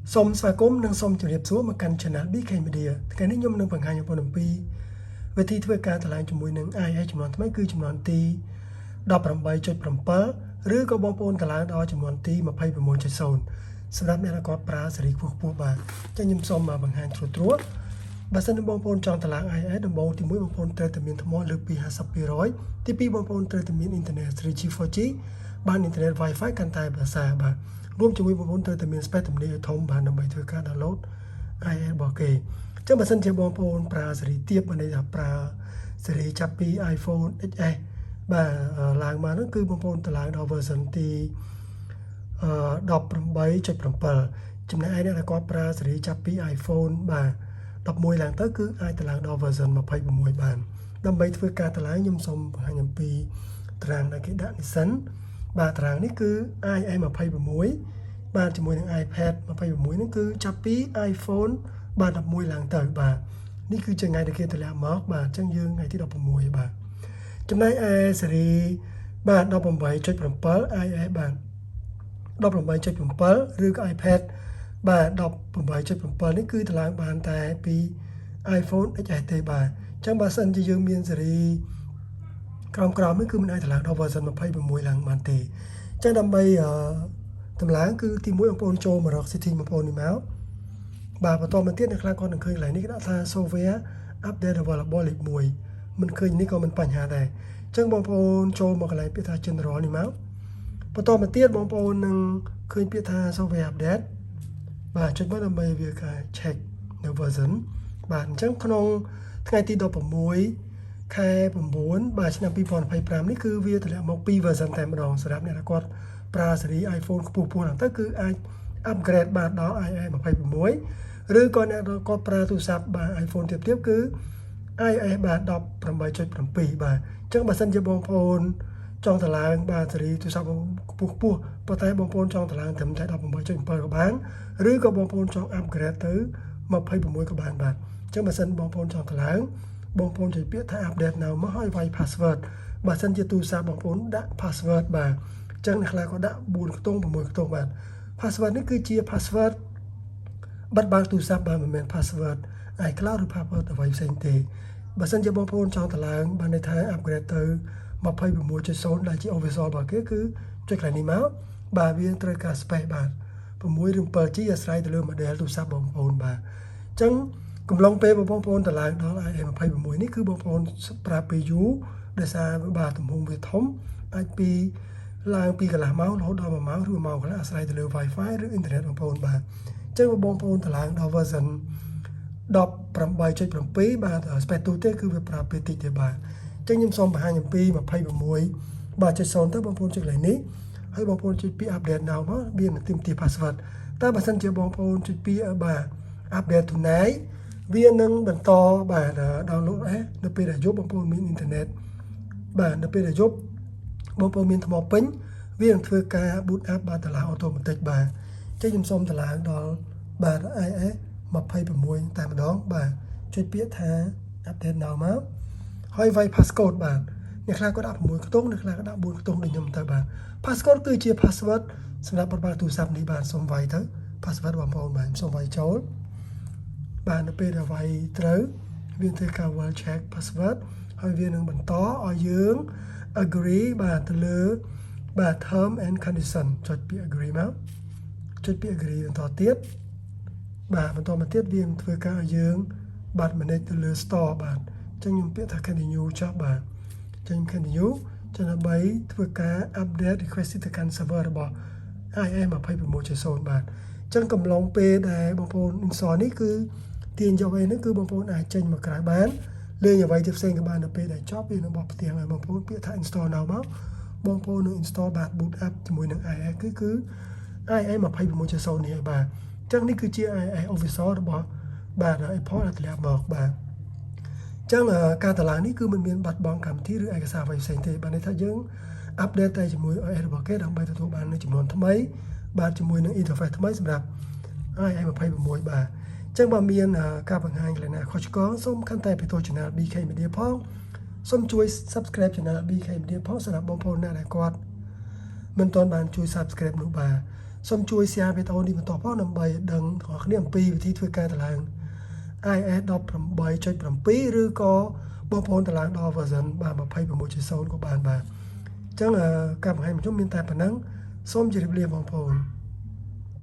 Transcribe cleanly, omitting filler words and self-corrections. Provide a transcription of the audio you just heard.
សូមស្វាគមន៍និងសូមជម្រាបសួរមកកាន់ Channel BK Media ថ្ងៃនេះខ្ញុំនឹងបង្ហាញអំពីវិធីធ្វើការតម្លៃជាមួយនឹង IIS ចំនួនថ្មីគឺចំនួនទី 18.7 ឬក៏បងប្អូនតម្លៃដល់ចំនួនទី 26.0 សម្រាប់អ្នកដែលគាត់ប្រើសេរីខ្ពស់ៗបាទអញ្ចឹងខ្ញុំសូមបង្ហាញត្រួតបើសិនជាបងប្អូនចង់តម្លើង IIS ដំបូងទី1បងប្អូនត្រូវតែមានថ្មលើសពី 50% ទី2បងប្អូនត្រូវតែមានអ៊ីនធឺណិត 3G 4G បានអ៊ីនធឺណិត Wi-Fi កាន់តែប្រសើរបាទរួមជាមួយបងប្អូនត្រូវតែមាន space ទំនេរឲ្យធំបាទដើម្បីធ្វើការ download IIS របស់គេអញ្ចឹងបើសិនជាបងប្អូនប្រើសេរីទាបបានន័យថាប្រើសេរីចាប់ពី iPhone XS បាទឡើងមកនោះគឺបងប្អូនតម្លើងដល់ version ទី18.7 ចំណែកឯអ្នកដែលគាត់ប្រើសេរីចាប់ពី iPhone បាទ11ឡើងទៅគឺអាចតម្លើងដល់ version 26បានដើម្បីធ្វើការតម្លើងខ្ញុំសូមបង្ហាញអំពីតារាងដែលគេដាក់នេះសិនបាទតារាងនេះគឺ IIS 26បាទជាមួយនឹង iPad 26នេះគឺចាប់ពី iPhone បាទ11ឡើងទៅបាទនេះគឺថ្ងៃដែលគេតម្លាក់មកបាទអញ្ចឹងយើងថ្ងៃទី16បាទចំណែកឯសេរីបាទ 18.7 IIS បាទ 18.7 ឬក៏ iPad បាទ 18.7 នេះគឺតម្លើងបានតែពី iPhone XS ទេបាទអញ្ចឹងបើសិនជាយើងមានសេរីក្រោមនេះគឺមិនអាចតម្លើងដល់ version 26ឡើងបានទេអញ្ចឹងដើម្បីតម្លើងគឺទី1បងប្អូនចូលមករក setting បងប្អូននេះមកបាទបន្តមកទៀតអ្នកខ្លះគាត់នឹងឃើញកន្លែងនេះគេដាក់ថា software update available លេខ1មិនឃើញនេះក៏មិនបញ្ហាដែរអញ្ចឹងបងប្អូនចូលមកកន្លែងពាក្យថា general នេះមកបន្តមកទៀតបងប្អូននឹងឃើញពាក្យថា software update បាទចុចមកដើម្បីវាការ check នៅ version បាទអញ្ចឹងក្នុងថ្ងៃទី16ខែ9បាទឆ្នាំ2025នេះគឺវាតម្លាក់មក2 version តែម្ដងសម្រាប់អ្នកដែលគាត់ប្រើស៊េរី iPhone ខ្ពស់ៗហ្នឹងទៅគឺអាច upgrade បាទដល់ IIS 26ឬក៏អ្នកគាត់ប្រើទូរស័ព្ទបាទ iPhone ទាបៗគឺ IIS បាទ 18.7 បាទអញ្ចឹងបើសិនជាបងប្អូនចង់តម្លើងបាទស៊េរីទូរស័ព្ទខ្ពស់ប៉ុន្តែបងប្អូនចង់តម្លើងត្រឹមតែ 18.7 ក៏បានឬក៏បងប្អូនចង់ upgrade ទៅ26ក៏បានបាទអញ្ចឹងបើសិនបងប្អូនចង់តម្លើងបងប្អូនចុចពាក្យថា update now មកហើយវាយ password បើសិនជាទូរស័ព្ទបងប្អូនដាក់ password បាទអញ្ចឹងអ្នកខ្លះក៏ដាក់4ខ្ទង់6ខ្ទង់បាទ password នេះគឺជា password បាត់បង់ទូរស័ព្ទបាទមិនមែន password iCloud ឬ password អ្វីផ្សេងទេបើសិនជាបងប្អូនចង់តម្លើងបានន័យថា upgrade ទៅ 26.0 ដែលជា official របស់គេគឺចុចកន្លែងនេះមកបាទវាត្រូវការ space បាទ6ឬ 7G អាស្រ័យទៅលើ model ទូរស័ព្ទបងប្អូនបាទអញ្ចឹងកំឡុងពេលបងប្អូនតម្លើងដល់ IIS 26នេះគឺបងប្អូនប្រើពេលយូរដោយសារបាទទំហំវាធំអាចពីឡើងពីកន្លះម៉ោងរហូតដល់1ម៉ោងឬ1ម៉ោងកន្លះអាស្រ័យទៅលើ Wi-Fi ឬអ៊ីនធឺណិតបងប្អូនបាទអញ្ចឹងបងប្អូនតម្លើងដល់ version 18.7 បាទ space ទូទេគឺវាប្រើពេលតិចទេបាទអញ្ចឹងខ្ញុំសូមបង្ហាញអំពី26បាទចុច0ទៅបងប្អូនចុចកន្លែងនេះហើយបងប្អូនចុចពី update now មកវានឹងទាមទារ password តែបើសិនជាបងប្អូនចុចពីបាទ update tonight វានឹងបន្តបាទ download នៅពេលដែលយប់បងប្អូនមានអ៊ីនធឺណិតបាទនៅពេលដែលយប់បងប្អូនមានថ្មពេញវានឹងធ្វើការ boot up បាទតម្លើង automatic បាទអញ្ចឹងខ្ញុំសូមតម្លើងដល់បាទ IIS 26តែម្ដងបាទចុចពាក្យថា update now មកហើយវាយ passcode បាទអ្នកខ្លះក៏ដាក់6ខ្ទង់អ្នកខ្លះក៏ដាក់4ខ្ទង់ដូចខ្ញុំទៅបាទ passcode គឺជា password សម្រាប់បត់បែកទូរស័ព្ទនេះបាទសូមវាយទៅ password បងប្អូនបាទសូមវាយចូលបាទនៅពេលដែលវាយត្រូវវាធ្វើការ well check password ហើយវានឹងបន្តឲ្យយើង agree បាទទៅលើបាទ term and condition ចុចពាក្យ agree មកចុចពាក្យ agree បន្តទៀតបាទបន្តមកទៀតវានឹងធ្វើការឲ្យយើងបាទ manage ទៅលើ store បាទអញ្ចឹងខ្ញុំពាក្យថា continue ចុះបាទអញ្ចឹង continue ចាំដើម្បីធ្វើការ update request ទៅកាន់ server របស់ IIS 26.0 បាទអញ្ចឹងកំឡុងពេលដែលបងប្អូន install នេះគឺទាញយកអីនេះគឺបងប្អូនអាចចេញមកក្រៅបានលេងអ្វីទៅផ្សេងក៏បាននៅពេលដែលចប់វានឹងបោះផ្ទាំងឲ្យបងប្អូនពាក្យថា install now មកបងប្អូននឹង install បាទ boot up ជាមួយនឹង IIS គឺ IIS 26.0 នេះបាទអញ្ចឹងនេះគឺជា IIS official របស់បាទ Apple ដែលតម្លាក់មកបាទអញ្ចឹងការតម្លើងនេះគឺមិនមានបាត់បង់កម្មវិធីឬឯកសារអ្វីផ្សេងទេបាទន័យថាយើង update តែជាមួយ OS របស់គេដើម្បីទទួលបាននូវចំនួនថ្មីបាទជាមួយនឹង interface ថ្មីសម្រាប់ IIS 26បាទអញ្ចឹងបើមានការបង្ហាញកន្លែងណាខុសឆ្គងសូមខន្តីពីទស្សនា BK Media ផងសូមជួយ subscribe channel BK Media ផងសម្រាប់បងប្អូនអ្នកដែលគាត់មិនទាន់បានជួយ subscribe នោះបាទ សូមជួយ share វីដេអូនេះបន្តផងដើម្បីដឹងបងប្អូនគ្នាអំពីវិធីធ្វើការតម្លើង iOS 18.7 ឬក៏បងប្អូនតម្លើងដល់ version 26.0 ក៏បានបាទអញ្ចឹងការបង្ហាញរបស់ខ្ញុំមានតែប៉ុណ្ណឹងសូមជម្រាបលាបងប្អូន